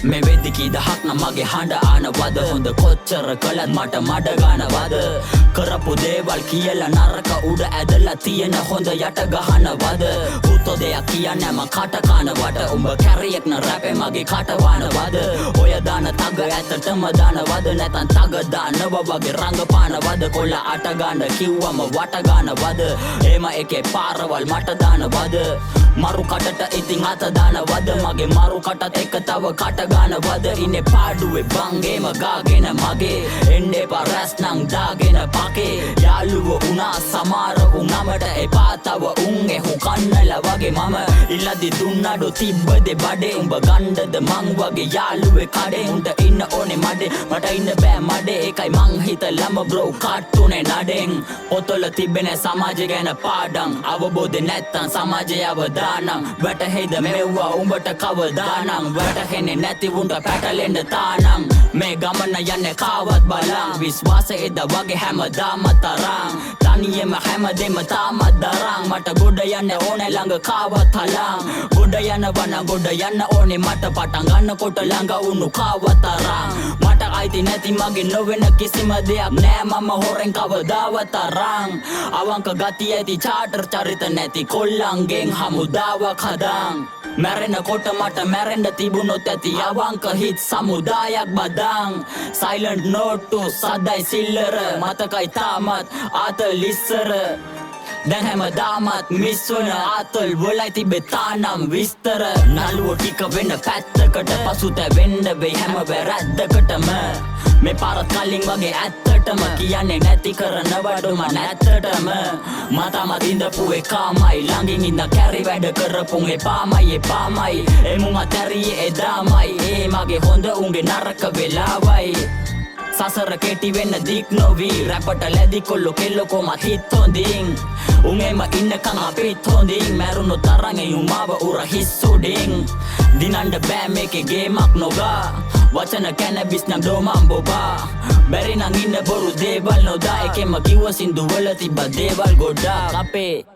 මේ වෙද්දි කී දහක් නම් මගේ හඬ ආනවද හොඳ කොච්චර කළත් මට මඩ ගන්නවද කරපු දේවල් කියලා නරක උඩ ඇදලා තියෙන හොඳ යට ගහනවද හුතෝ දෙයක් කියන්නේ මම කට කනවට උඹ කැරියෙක් න රැපේ මගේ කට වනවද ඔය දාන තග ඇත්තටම දානවද නැතන් තග දානව වගේ රංගපානවද කොල්ල අට ගන්න කිව්වම වට ගන්නවද එම එකේ පාරවල් මට දානවද මරු කටට ඉතින් අත දානවද මගේ මරු කටත් එක තව කට ගන්නවද ඉන්නේ පාඩුවේ බංගේම ගාගෙන මගේ එන්නේ පාරස් නම් දාගෙන පාකේ යාළුවෝ උනා සමහර උනමට එපා තව උන්ගේ හු කන්නලා වගේ මම ඉල්ලදි දුන්නඩු තිබ්බද බඩේ උඹ ගණ්ඩද මං වගේ යාළුවේ කඩේ උන්ට ඉන්න ඕනේ මඩේ මට ඉන්න බෑ මඩේ ඒකයි මං හිතලම බ්‍රෝ කාටුනේ නඩෙන් පොතල තිබෙන සමාජය ගැන පාඩම් අවබෝධ නැත්තම් සමාජය අවදානම් වැටහෙයිද මෙව්වා උඹට කවදානම් වැටහෙන්නේ නැති උන්ට පැටලෙන්න තානම් මේ ගමන යන්නේ කාවත් බලන් විශ්වාසයේද වගේ හැමදාම තරම් තනියෙම හැමදේම තාමත් දරන් මට ගොඩ යන්න ඕනේ ළඟ කාවත් හලං ගොඩ යනවන ගොඩ යන්න ඕනේ මට පටන් ගන්නකොට ළඟ උණු කාවත් තරම් මට අයිති නැති මගේ නොවෙන කිසිම දෙයක් නෑ මම හොරෙන් කවදාවත් තරම් අවංක ගතිය ඇති චාටර් චරිත නැති කොල්ලන්ගෙන් හමුදාවක් හදන් මැරෙනකොට මට මැරෙන්න තිබුණොත් ඇති අවංක හිත් සමුදායක් බදන් සයිලන්ට් නෝට්ටු සදයි සිල්ලර මතකයි තාමත් ආතල් ඉස්සර දැන් හැමදාමත් මිස් වන ආතල් වලයි තිබෙ තානම් විස්තර නළුවෝ ටික වෙන පැත්තකට පසුතැවෙන්න වෙයි හැම වැරැද්දකටම මේ පාරත් කලින් වගේ ඇත්තටම කියන්නේ නැති කරනවඩුම නැත්තටම මතමත් ඉඳපු එකාමයි ළඟින් ඉඳ කැරි වැඩ කරපුන් එපාමයි එමුම අතැරියේ එදාමයි ඒ මගේ හොඳ උන්ගේ නරක වෙලාවයි සසර කෙටි වෙන්න දික් නොවී රැපට ලැදි කොල්ලෝ කෙල්ලෝ කොමත් හිත් හොඳින් උන්ගේම ඉන්නකං අපිත් හොඳින් මැරුණු තරගේ උමාව උර හිස්සුඩින් දිනන්ඩ බෑ මේකේ ගේමක් නොගා වචන කැනබිස් නම් දෝමම් බොබා බැරි නං ඉන්න බොරු දේවල් නොදා එකෙම කිව්ව සින්දු වල තිබ්බ දේවල් ගොඩාක් අපේ